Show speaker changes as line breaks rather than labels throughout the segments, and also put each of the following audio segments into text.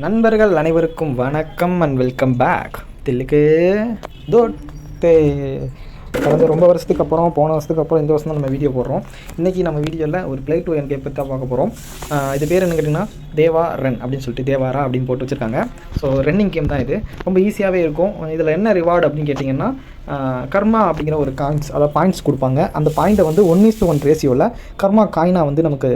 நண்பர்கள் அனைவருக்கும் வணக்கம் அண்ட் வெல்கம் பேக். தில்லுக்கு தோட்டே கடந்த ரொம்ப வருஷத்துக்கு அப்புறம் போன வருஷத்துக்கு அப்புறம் இந்த வருஷம் தான் நம்ம வீடியோ போடுறோம். இன்றைக்கி நம்ம வீடியோவில் ஒரு ப்ளே டு என் கேம் பற்றி தான் பார்க்க போகிறோம். இது பேர் என்ன கேட்டிங்கன்னா தேவா ரன் அப்படின்னு சொல்லிட்டு தேவாரா அப்படின்னு போட்டு வச்சுருக்காங்க. ஸோ ரன்னிங் கேம் தான் இது. ரொம்ப ஈஸியாகவே இருக்கும். இதில் என்ன ரிவார்டு அப்படின்னு கேட்டிங்கன்னா கர்மா அப்படிங்கிற ஒரு காயின்ஸ், அதாவது பாயிண்ட்ஸ் கொடுப்பாங்க. அந்த பாயிண்ட்டை வந்து 1:1 ரேஷியோவில் கர்மா காயினாக வந்து நமக்கு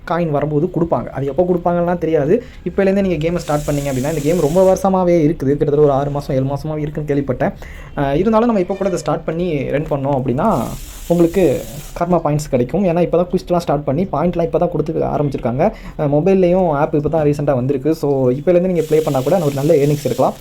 காயின் வரும்போது கொடுப்பாங்க. அது எப்போ கொடுப்பாங்கலாம் தெரியாது. இப்போலேருந்தே நீங்கள் கேமை ஸ்டார்ட் பண்ணிங்க அப்படின்னா, இந்த கேம் ரொம்ப வருஷமாகவே இருக்குது. கிட்டத்தட்ட ஒரு 6 மாதம் 7 மாதமாகவே இருக்குன்னு கேள்விப்பட்டேன். இருந்தாலும் நம்ம இப்போ கூட இதை ஸ்டார்ட் பண்ணி ரன் பண்ணோம் அப்படின்னா உங்களுக்கு கர்மா பாயிண்ட்ஸ் கிடைக்கும். ஏன்னா இப்போ தான் குவிஸ்ட்லாம் ஸ்டார்ட் பண்ணி பாயிண்ட்லாம் இப்போ தான் கொடுத்து ஆரம்பிச்சிருக்காங்க. மொபைல்லையும் ஆப் இப்போ தான் ரீசெண்டாக வந்திருக்கு. ஸோ இப்போலேருந்து நீங்கள் ப்ளே பண்ணால் கூட ஒரு நல்ல ஏர்னிங்ஸ் இருக்கலாம்.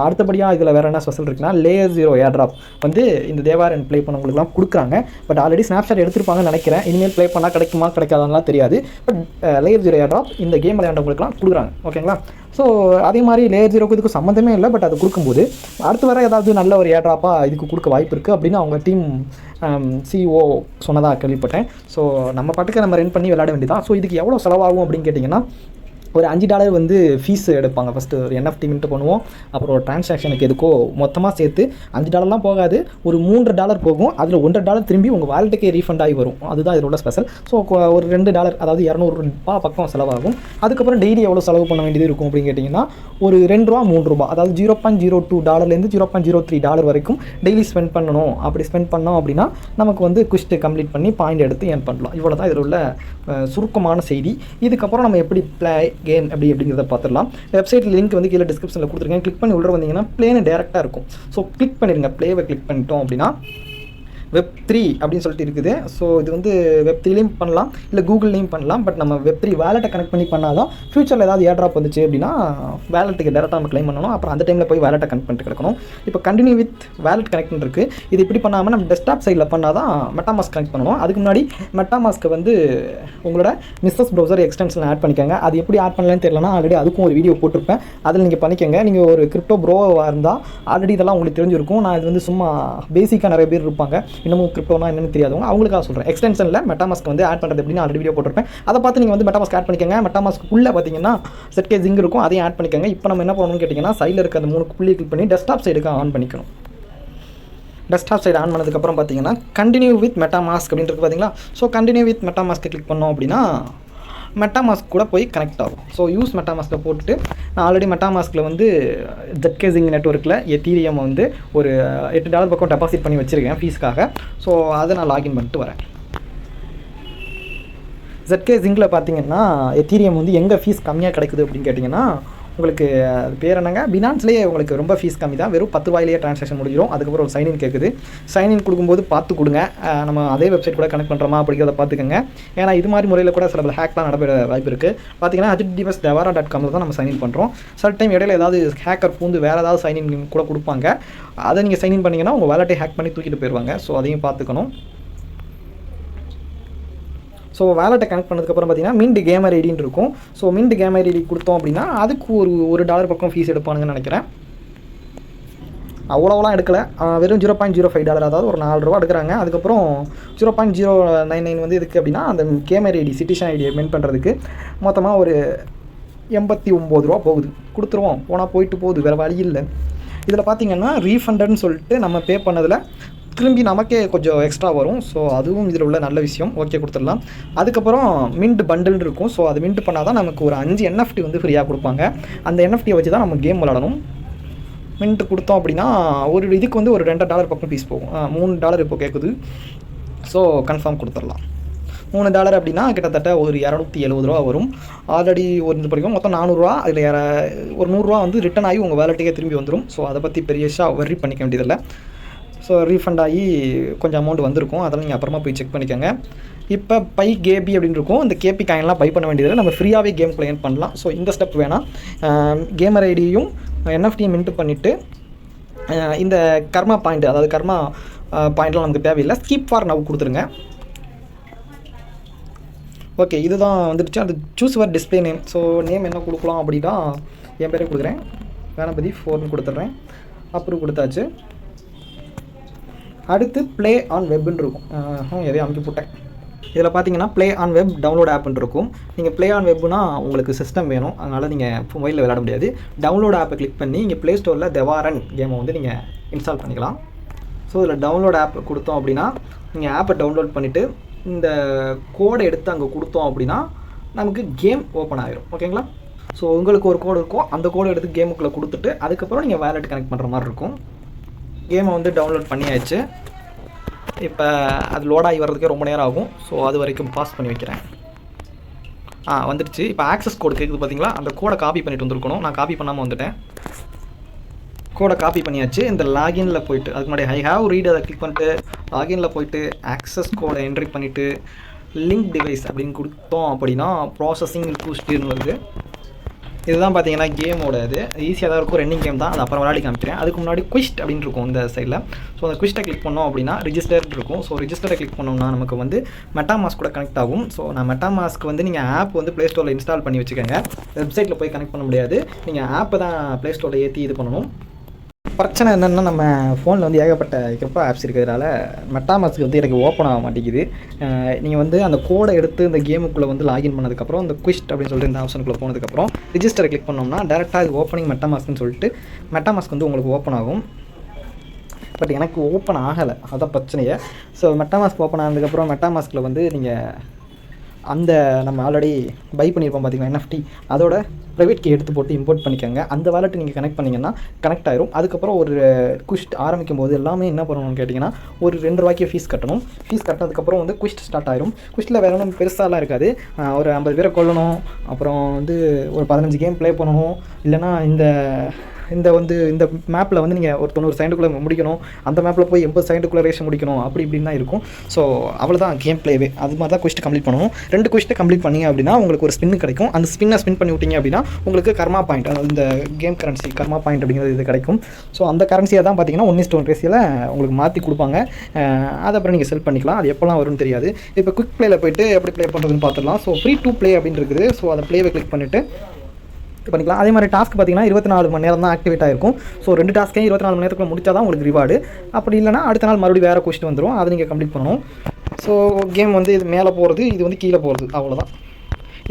அடுத்தபடியாக இதில் வேறு என்ன ஸ்பெஷல் இருக்குன்னா, லேயர் 0 ஏர்ட்ராப் வந்து இந்த தேவாரன் ப்ளே பண்ணவங்களுக்குலாம் கொடுக்குறாங்க. பட் ஆல்ரெடி ஸ்னாப்ஷாட் எடுத்துருப்பாங்கன்னு நினைக்கிறேன். இனிமேல் ப்ளே பண்ணால் கிடைக்குமா கிடைக்காதான்லாம் தெரியாது. பட் லேயர் 0 ஏர்ட்ராப் இந்த கேம் விளையாண்டவங்களுக்குலாம் கொடுக்குறாங்க. ஓகேங்களா? ஸோ அதே மாதிரி லேயர் 0க்கு இதுக்கு சம்மந்தமே இல்லை. பட் அது கொடுக்கும்போது அடுத்து வர ஏதாவது நல்ல ஒரு ஏர்ட்ராப்பாக இதுக்கு கொடுக்க வாய்ப்பு இருக்குது அப்படின்னு அவங்க டீம் சிஓ சொன்னதாக கேள்விப்பட்டேன். ஸோ நம்ம பாட்டுக்கு நம்ம ரன் பண்ணி விளையாட வேண்டியதான். ஸோ இதுக்கு எவ்வளோ செலவாகும் அப்படின்னு கேட்டிங்கன்னா, ஒரு $5 வந்து ஃபீஸ் எடுப்பாங்க. ஃபஸ்ட்டு ஒரு NFT மின்ட்டு பண்ணுவோம். அப்புறம் ஒரு டிரான்சாக்ஷனுக்கு எதுக்கோ மொத்தமாக சேர்த்து $5 போகாது, ஒரு $3 போகும். அதில் $1 திரும்பி உங்கள் வாலெட்டுக்கே ரீஃபண்ட் ஆகி வரும். அதுதான் இதோட ஸ்பெஷல். ஸோ ஒரு $2 அதாவது $200 பக்கம் செலவாகும். அதுக்கப்புறம் டெய்லி எவ்வளோ செலவு பண்ண வேண்டியது இருக்கும் அப்படின்னு கேட்டிங்கன்னா, ஒரு $2 $3 அதாவது $0.02 $0.03 வரைக்கும் டெய்லி ஸ்பெண்ட் பண்ணணும். அப்படி ஸ்பெண்ட் பண்ணோம் அப்படின்னா நமக்கு வந்து குவிஸ்ட்டு கம்ப்ளீட் பண்ணி பாயிண்ட் எடுத்து ஏர்ன் பண்ணலாம். இவ்வளோ தான் இதில் உள்ள சுருக்கமான செய்தி. இதுக்கப்புறம் நம்ம எப்படி ப்ளே கேம் அப்படிங்கிறத பார்த்துடலாம். வெப்சைட் லிங்க் வந்து கீழே டிஸ்கிரிப்ஷனில் கொடுத்துருக்கேன். கிளிக் பண்ணி உள்ள வந்தீங்கன்னா ப்ளேன்னு டேரெக்டாக இருக்கும். ஸோ கிளிக் பண்ணிடுங்க. ப்ளேவை கிளிக் பண்ணிட்டோம் அப்படின்னா Web3 அப்படின்னு சொல்லிட்டு இருக்குது. ஸோ இது வந்து Web3லையும் பண்ணலாம், இல்லை கூகுள்லேயும் பண்ணலாம். பட் நம்ம Web3 வேலெட்டை கனெக்ட் பண்ணி பண்ணால் தான் ஃபியூச்சரில் ஏதாவது ஏர்ட்ராப் வந்துச்சு அப்படின்னா வேலெட்டுக்கு டேரெக்டாக நம்ம கிளைம் பண்ணணும். அப்புறம் அந்த டைமில் போய் வேலெட்டை கனெக்ட் பண்ணிட்டு கிடக்கணும். இப்போ கண்டினியூ வித் வேலெட் கனெக்ட் இருக்குது. இது இப்படி பண்ணாமல் நம்ம டெஸ்க்டாப் சைடில் பண்ணால் தான் மெட்டாமாஸ்க் கனெக்ட் பண்ணணும். அதுக்கு முன்னாடி மெட்டாமாஸ்க்கை வந்து உங்களோட மிஸ்ஸஸ் ப்ரௌசர் எக்ஸ்டென்ஷனில் ஆட் பண்ணிக்கோங்க. அது எப்படி ஆட் பண்ணலான்னு தெரியலனா ஆல்ரெடி அதுக்கும் ஒரு வீடியோ போட்டிருப்பேன். அதில் நீங்கள் பண்ணிக்கோங்க. நீங்கள் ஒரு கிரிப்டோ ப்ரோவாக இருந்தால் ஆல்ரெடி இதெல்லாம் உங்களுக்கு தெரிஞ்சிருக்கும். நான் இது வந்து சும்மா பேசிக்காக நிறைய பேர் இருப்பாங்க, இன்னமும் கிரிப்டோனா என்னன்னு தெரியாதவங்க, அவங்களுக்காக சொல்கிறேன். எக்ஸ்டென்ஷனில் மெட்டாமாஸ்க் வந்து ஆட் பண்ணுறது எப்படின்னு ஆல்ரெடி வீடியோ போட்டிருப்பேன். அதை பார்த்து நீங்கள் வந்து மெட்டாமாஸ்க் ஆட் பண்ணிக்கோங்க. மெட்டாமாஸ்க் உள்ளே பார்த்தீங்கன்னா ZK Zinc இருக்கும், அதையும் ஆட் பண்ணிக்கோங்க. இப்போ நம்ம என்ன பண்ணணும்னு கேட்டிங்கன்னா, சைடில் இருக்க அந்த 3 புள்ளி கிளிக் பண்ணி டெஸ்க்டாப் சைடுக்கு ஆன் பண்ணிக்கணும். டெஸ்க்டாப் சைடு ஆன் பண்ணதுக்கப்புறம் பார்த்தீங்கன்னா கண்டினியூ வித் மெட்டாமாஸ்க் அப்படின்றது பார்த்தீங்களா? ஸோ கண்டினியூ வித் மெட்டாமாஸ்க்கை கிளிக் பண்ணோம் அப்படின்னா மெட்டாமாஸ்க் கூட போய் கனெக்ட் ஆகும். ஸோ யூஸ் மெட்டாமாஸ்க்கை போட்டுட்டு நான் ஆல்ரெடி மெட்டாமாஸ்கில் வந்து ZK Zinc நெட்வொர்க்கில் எத்தீரியம் வந்து ஒரு $8 பக்கம் டெபாசிட் பண்ணி வச்சுருக்கேன் ஃபீஸ்க்காக. ஸோ அதை நான் லாகின் பண்ணிட்டு வரேன். ZK Zincல பார்த்தீங்கன்னா எத்தீரியம் வந்து எங்கே ஃபீஸ் கம்மியாக கிடைக்குது அப்படின்னு கேட்டிங்கன்னா, உங்களுக்கு அது பேர் என்னங்க, பினான்ஸ்லேயே உங்களுக்கு ரொம்ப ஃபீஸ் கம்மி தான். வெறும் $10 ட்ரான்சாக்ஷன் முடிஞ்சிடும். அதுக்கப்புறம் ஒரு சைன்இன் கேட்குது. சைன்இன் கொடுக்கும்போது பார்த்து கொடுங்க. நம்ம அதே வெப்சைட் கூட கனெக்ட் பண்ணுறோமா அப்படிங்கிறத பார்த்துக்கோங்க. ஏன்னா இது மாதிரி முறையில் கூட சில ஹேக்லாம் நடைபெற வாய்ப்பு இருக்குது. பார்த்தீங்கன்னா https.devara.com தான் நம்ம சைன்இன் பண்ணுறோம். சில டைம் இடையில ஏதாவது ஹேக்கர் பூந்து வேறு ஏதாவது சைன்இன் கூட கொடுப்பாங்க. அதை நீங்கள் சைன்இன் பண்ணிங்கன்னா உங்கள் வேலெட்டை ஹேக் பண்ணி தூக்கிட்டு போயிடுவாங்க. ஸோ அதையும் பார்த்துக்கணும். ஸோ வேலெட்டை கனெக்ட் பண்ணதுக்கப்புறம் பார்த்தீங்கன்னா மின்ட் கேமர் ஐடின்னு இருக்கும். ஸோ மின்ட் கேமர் ஐடி கொடுத்தோம் அப்படின்னா அதுக்கு ஒரு $1 பக்கம் ஃபீஸ் எடுப்பானுங்கன்னு நினைக்கிறேன். அவ்வளோலாம் எடுக்கலை, வெறும் $0.05 அதாவது ஒரு $4 எடுக்கிறாங்க. அதுக்கப்புறம் 0.099 வந்து எதுக்கு அப்படின்னா அந்த கேமர் ஐடி சிட்டிஷன் ஐடியை மெயின் பண்ணுறதுக்கு மொத்தமாக ஒரு $89 போகுது. கொடுத்துருவோம், போனால் போயிட்டு போகுது, வேறு வழி இல்லை. இதில் பார்த்திங்கன்னா ரீஃபண்டட்னு சொல்லிட்டு நம்ம பே பண்ணதில் திரும்பி நமக்கே கொஞ்சம் எக்ஸ்ட்ரா வரும். ஸோ அதுவும் இதில் உள்ள நல்ல விஷயம். ஓகே, கொடுத்துடலாம். அதுக்கப்புறம் மின்ட் பண்டில் இருக்கும். ஸோ அது மின்ட் பண்ணால் தான் நமக்கு ஒரு 5 NFT வந்து ஃப்ரீயாக கொடுப்பாங்க. அந்த NFTயை வச்சு தான் நம்ம கேம் விளாடணும். மின்ட் கொடுத்தோம் அப்படின்னா ஒரு இதுக்கு வந்து ஒரு $2 பக்கம் ஃபீஸ் போகும். $3 இப்போ கேட்குது. ஸோ கன்ஃபார்ம் கொடுத்துடலாம். $3 அப்படின்னா கிட்டத்தட்ட ஒரு $270 வரும். ஆல்ரெடி ஒரு இது படிக்கும் மொத்தம் $400. அதில் ஒரு $100 வந்து ரிட்டன் ஆகி உங்கள் வேலெட்டுக்கே திரும்பி வந்துடும். ஸோ அதை பற்றி பெரியஷாக வரி பண்ணிக்க வேண்டியதில்லை. ஸோ ரீஃபண்ட் ஆகி கொஞ்சம் அமௌண்ட் வந்திருக்கும். அதெல்லாம் நீங்கள் அப்புறமா போய் செக் பண்ணிக்கோங்க. இப்போ பை கேபி அப்படின்னு இருக்கும். இந்த கேபி காயின்லாம் பை பண்ண வேண்டியதில்லை, நம்ம ஃப்ரீயாகவே கேம் ப்ளே பண்ணலாம். ஸோ இந்த ஸ்டெப் வேணாம். கேமர் ஐடியும் NFT மின்ட் பண்ணிவிட்டு இந்த கர்மா பாயிண்ட், அதாவது கர்மா பாயிண்ட்லாம் நமக்கு தேவையில்லை. ஸ்கிப் ஃபார் நவ் கொடுத்துருங்க. ஓகே, இதுதான் வந்துடுச்சு. அது choose your display name. So name என்ன கொடுக்கலாம் அப்படின்னா என் பேரே கொடுக்குறேன், கணபதி 4ன்னு கொடுத்துட்றேன். அப்ரூவ் கொடுத்தாச்சு. அடுத்து ப்ளே ஆன் வெப்னு இருக்கும். எதையும் அமைக்க போட்டேன். இதில் பார்த்தீங்கன்னா ப்ளே ஆன் வெப் டவுன்லோட் ஆப்னு இருக்கும். நீங்கள் ப்ளே ஆன் வெப்னா உங்களுக்கு சிஸ்டம் வேணும், அதனால் நீங்கள் மொபைலில் விளையாட முடியாது. டவுன்லோட் ஆப்பை கிளிக் பண்ணி இங்கே ப்ளே ஸ்டோரில் தெவாரன் கேமை வந்து நீங்கள் இன்ஸ்டால் பண்ணிக்கலாம். ஸோ இதில் டவுன்லோட் ஆப் கொடுத்தோம் அப்படின்னா நீங்கள் ஆப்பை டவுன்லோட் பண்ணிவிட்டு இந்த கோடை எடுத்து அங்கே கொடுத்தோம் அப்படின்னா நமக்கு கேம் ஓப்பன் ஆகிரும். ஓகேங்களா? ஸோ உங்களுக்கு ஒரு கோடு இருக்கும், அந்த கோடு எடுத்து கேமுக்குள்ளே கொடுத்துட்டு அதுக்கப்புறம் நீங்கள் வேலெட் கனெக்ட் பண்ணுற மாதிரி இருக்கும். கேமை வந்து டவுன்லோட் பண்ணியாச்சு. இப்போ அது லோடாகி வர்றதுக்கே ரொம்ப நேரம் ஆகும். ஸோ அது வரைக்கும் பாஸ் பண்ணி வைக்கிறேன். வந்துடுச்சு. இப்போ ஆக்சஸ் கோடு கேட்குது பார்த்தீங்களா, அந்த கோடை காப்பி பண்ணிட்டு வந்துருக்கணும். நான் காப்பி பண்ணாமல் வந்துட்டேன். கோடை காப்பி பண்ணியாச்சு. இந்த லாகினில் போய்ட்டு அதுக்கு முன்னாடி ஐ ஹாவ் ரீட் அதை கிளிக் பண்ணிட்டு லாகினில் போய்ட்டு ஆக்சஸ் கோடை என்ட்ரி பண்ணிவிட்டு லிங்க் டிவைஸ் அப்படின்னு கொடுத்தோம் அப்படின்னா ப்ராசஸிங் பூஸ்ட்னு வருது. இதுதான் பார்த்தீங்கன்னா கேமோட இது ஈஸியாக தான் இருக்கும். ரன்னிங் கேம் தான், அது அப்புறம் விளையாடி காமிக்கிறேன். அதுக்கு முன்னாடி குவிஸ்ட் அப்படின்னு இருக்கும் இந்த சைடில். ஸோ அந்த குவிஸ்ட்டை கிளிக் பண்ணோம் அப்படின்னா ரிஜிஸ்டர் இருக்கும். ஸோ ரிஜிஸ்டரை கிளிக் பண்ணோம்னா நமக்கு வந்து மெட்டாமாஸ்க் கூட கனெக்ட் ஆகும். ஸோ நான் மெட்டாமாஸ்க் வந்து நீங்கள் ஆப் வந்து ப்ளே ஸ்டோரில் இன்ஸ்டால் பண்ணி வச்சுக்கோங்க. வெப்சைட்டில் போய் கனெக்ட் பண்ண முடியாது, நீங்கள் ஆப்பை தான் ப்ளே ஸ்டோரில் ஏற்றி இது பண்ணணும். பிரச்சனை என்னென்னா நம்ம ஃபோனில் வந்து ஏகப்பட்ட கிரிப்டோ ஆப்ஸ் இருக்கிறதுனால மெட்டாமாஸ்க் வந்து எனக்கு ஓப்பன் ஆக மாட்டேங்குது. நீங்கள் வந்து அந்த கோடை எடுத்து இந்த கேமுக்குள்ளே வந்து லாகின் பண்ணதுக்கப்புறம் இந்த குவிஸ்ட் அப்படின்னு சொல்லிட்டு இந்த ஆப்ஷனுக்குள்ளே போனதுக்கப்புறம் ரிஜிஸ்டரை கிளிக் பண்ணோம்னா டேரெக்டாக இது ஓப்பனிங் மெட்டாமாஸ்க்னு சொல்லிட்டு மெட்டாமாஸ்க் வந்து உங்களுக்கு ஓப்பன் ஆகும். பட் எனக்கு ஓப்பன் ஆகலை, அதான் பிரச்சனையே. ஸோ மெட்டாமாஸ்க் ஓப்பன் ஆனதுக்கப்புறம் மெட்டாமாஸ்கில் வந்து நீங்கள் அந்த நம்ம ஆல்ரெடி பை பண்ணியிருப்போம் பார்த்தீங்கன்னா NFT, அதோட ப்ரைவேட் கீ எடுத்து போட்டு இம்போர்ட் பண்ணிக்கோங்க. அந்த வாலெட் நீங்கள் கனெக்ட் பண்ணிங்கன்னா கனெக்ட் ஆயிரும். அதுக்கப்புறம் ஒரு குவிஸ்ட் ஆரம்பிக்கும் போது எல்லாமே என்ன பண்ணணும்னு கேட்டிங்கன்னா ஒரு $2 ஃபீஸ் கட்டணும். ஃபீஸ் கட்டினதுக்கப்புறம் வந்து குவிஸ்ட் ஸ்டார்ட் ஆயிரும். குவிஸ்ட்டில் வேறு ஒன்றும் பெருசாலாம் இருக்காது. ஒரு 50 பேரை கொல்லணும், அப்புறம் வந்து ஒரு 15 கேம் ப்ளே பண்ணணும், இல்லைனா இந்த மேப்பில் வந்து நீங்கள் ஒரு 90 செகண்டுக்குள்ளே முடிக்கணும், அந்த மேப்பில் போய் 80 செகண்டுக்குள்ளே ரேஸ் முடிக்கணும், அப்படி இப்படின்னு தான் இருக்கும். ஸோ அவ்வளோதான் கேம் ப்ளேவே. அது மாதிரி தான் குவிஸ்ட் கம்ப்ளீட் பண்ணணும். 2 குவிஸ்ட்டை கம்ப்ளீட் பண்ணிங்க அப்படின்னா உங்களுக்கு ஒரு ஸ்பின் கிடைக்கும். அந்த ஸ்பின்னை ஸ்பின் பண்ணி விட்டீங்க அப்படின்னா உங்களுக்கு கர்மா பாயிண்ட், அதாவது இந்த கேம் கரன்சி கர்மா பாயிண்ட் அப்படிங்கிறது இது கிடைக்கும். ஸோ அந்த கரன்சியை தான் பார்த்தீங்கன்னா 1:1 ரேஷியோவில் உங்களுக்கு மாற்றி கொடுப்பாங்க. அதை அப்புறம் நீங்கள் செல் பண்ணிக்கலாம். அது எப்போலாம் வரும்னு தெரியாது. இப்போ குவிக் ப்ளேயில் போய்ட்டு எப்படி ப்ளே பண்ணுறதுன்னு பார்த்துடலாம். ஸோ ஃப்ரீ டு ப்ளே அப்படின்னு இருக்குது. ஸோ அதை ப்ளேவை கிளிக் பண்ணிவிட்டு பண்ணிக்கலாம். அதே மாதிரி டாஸ்க் பார்த்தீங்கன்னா 24 மணி நேரம் தான் ஆக்டிவேட் ஆகிருக்கும். ஸோ 2 டாஸ்க்கையும் 24 மணி நேரத்துக்குள்ள முடிச்சா தான் உங்களுக்கு ரிவார்டு. அப்படி இல்லைனா அடுத்த நாள் மறுபடியும் வேறு கொஸ்டின் வந்துடும், அதை நீங்கள் கம்ப்ளீட் பண்ணணும். ஸோ கேம் வந்து இது மேலே போகிறது, இது வந்து கீழே போகிறது, அவ்வளோதான்.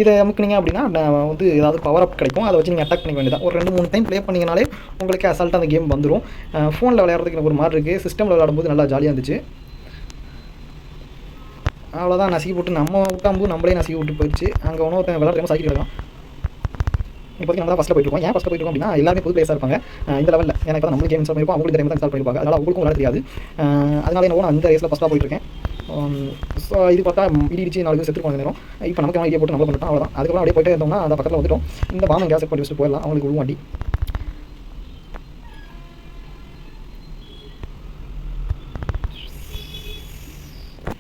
இதை அமுக்குனீங்க அப்படின்னா வந்து ஏதாவது பவர் அப் கிடைக்கும், அதை வச்சு நீங்கள் அட்டாக் பண்ணிக்க வேண்டியதான். ஒரு 2-3 டைம் ப்ளே பண்ணிங்கனாலே உங்களுக்கு அசால்ட்டாக அந்த கேம் வந்துடும். ஃபோனில் விளையாடுறதுக்கு எனக்கு ஒரு மாதிரி இருக்குது, சிஸ்டமில் விளையாடும்போது நல்லா ஜாலியாக இருந்துச்சு. அவ்வளோதான், நசுக்கி போட்டு நம்ம விட்டாம்பு நம்மளே நசுக்கி விட்டு போயிடுச்சு. அங்கே ஒன்று விளையாடுற சைக்கிள் இருக்கலாம். இப்போதைக்கு நம்ம தான் ஃபஸ்ட்டில் போயிட்டு இருக்கோம். ஏன் ஃபஸ்ட்டில் போயிட்டு இருக்கோம் அப்படின்னா எல்லாமே புது பிளேஸாக இருப்பாங்க இந்த லெவலில். எனக்கு நம்ம கேம் இன்ஸ்டால் பண்ணிருப்போம், அவங்களுக்கு தெரியாமல் தான் இன்ஸ்டால் பண்ணிருப்பாங்க, அதனால் அவங்களுக்கும் விளையாட தெரியாது. அதனால என்ன நான் இந்த ரேஸில் ஃபஸ்ட்டாக போயிட்டு இருக்கேன். ஸோ இது பார்த்தா இடிச்சு 4 பேர் செத்துருப்பாங்க நேரம். இப்போ நமக்கு ஐடியா போட்டு நம்ம பண்ணிட்டோம், அவ்வளோதான். அதுக்கப்புறம் அப்படியே போயிட்டே இருந்தோம்னா அந்த பக்கத்தில் வந்துட்டோம். இந்த பாம்பை கேஸ் பண்ணி வச்சுட்டு போயிடலாம், அவங்களுக்கு உருவாண்டி.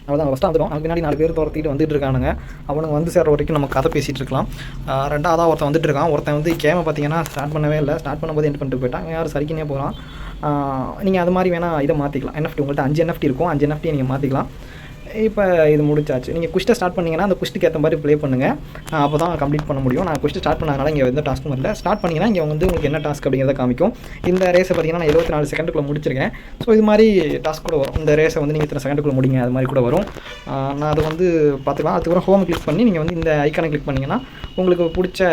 அவ்வளோதான், ஃபஸ்ட்டாக வந்துடும். அதுக்கு பின்னாடி 4 பேர் துரத்திட்டு வந்துட்டு இருக்கானுங்க. அவனுங்க வந்து சேர்ற வரைக்கும் நம்ம கதை பேசிகிட்டு இருக்கலாம். ரெண்டாவதாக ஒருத்தன் வந்துட்டு இருக்கான். ஒருத்தன் வந்து கேமை பார்த்தீங்கன்னா ஸ்டார்ட் பண்ணவே இல்லை, ஸ்டார்ட் பண்ணும்போது எண்ட் பண்ணிட்டு போயிட்டான். யாரும் சரிக்கினே போகிறான். நீங்கள் அது மாதிரி வேணால் இதை மாற்றிக்கலாம். NFT உங்கள்கிட்ட 5 NFT இருக்கும், 5 NFT நீங்கள் மாற்றிக்கலாம். இப்போ இது முடிச்சாச்சு. நீங்கள் குவிஸ்ட்டை ஸ்டார்ட் பண்ணிங்கன்னா அந்த குவிஸ்ட்டுக்கு ஏற்ற மாதிரி ப்ளே பண்ணுங்கள், அப்போ தான் கம்ப்ளீட் பண்ண முடியும். நான் குவிஸ்ட்டு ஸ்டார்ட் பண்ணதுனால இங்கே எந்த டாஸ்க்கும் இல்லை. ஸ்டார்ட் பண்ணிங்கன்னா இங்கே வந்து உங்களுக்கு என்ன டாஸ்க் அப்படிங்கிறத காமிக்கும். இந்த ரேஸை பார்த்தீங்கன்னா நான் 24 செகண்டுக்குள்ளே முடிச்சிருக்கேன். ஸோ இது மாதிரி டாஸ்க் கூட வரும். இந்த ரேஸை வந்து நீங்கள் இத்தனை செகண்டுக்குள்ளே முடிங்க, அது மாதிரி கூட வரும். நான் அதை வந்து பார்த்துக்கலாம். அதுக்கப்புறம் ஹோம் கிளிக் பண்ணி நீங்கள் வந்து இந்த ஐக்கானை கிளிக் பண்ணிங்கன்னா உங்களுக்கு பிடிச்ச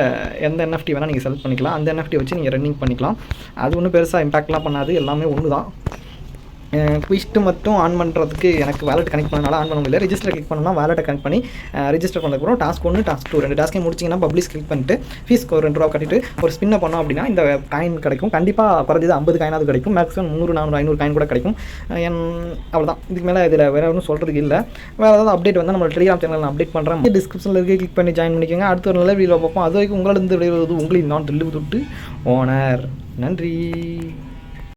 எந்த NFT வேணால் நீங்கள் செலக்ட் பண்ணிக்கலாம். அந்த NFT வச்சு நீங்கள் ரன்னிங் பண்ணிக்கலாம். அது ஒன்றும் பெருசாக இம்பாக்ட்லாம் பண்ணாது, எல்லாமே ஒன்று தான். குவிஸ்ட்டு மட்டும் ஆன் பண்ணுறதுக்கு எனக்கு வேலெட் கனெக்ட் பண்ணனால ஆன் பண்ண முடியல. ரிஜிஸ்டர் கிளிக் பண்ணால் வேலெட்டை கனெக்ட் பண்ணி ரிஜிஸ்டர் பண்ணதுக்கப்புறம் டாஸ்க் 1 டாஸ்க் 2 2 டாஸ்க்கையும் முடிச்சிங்கன்னா பப்ளிஷ் கிளிக் பண்ணிட்டு ஃபீஸ்க்கு ஒரு $2 கட்டிட்டு ஒரு ஸ்பின்னை பண்ணோம் அப்படின்னா இந்த காயின் கிடைக்கும். கண்டிப்பாக குறைஞ்சது 50 காயினாவது கிடைக்கும். மேக்ஸிமம் 100 400 500 காயின் கூட கிடைக்கும். அவ்வளோதான், இதுக்கு மேலே இதில் வேறு ஒன்றும் சொல்கிறதுக்கு இல்லை. வேறு ஏதாவது அப்டேட் வந்து நம்ம டெலிகிராம் சேனலில் நான் அப்டேட் பண்ணுறேன். டிஸ்கிரிப்ஷனில் இருக்க கிளிக் பண்ணி ஜாயின் பண்ணிக்கோங்க. அடுத்த ஒரு நல்ல வீடியோ பார்ப்போம். அது வரைக்கும் உங்களோட விளையாடுவது உங்களின் நான் தெளிவு தொட்டு ஓனர். நன்றி.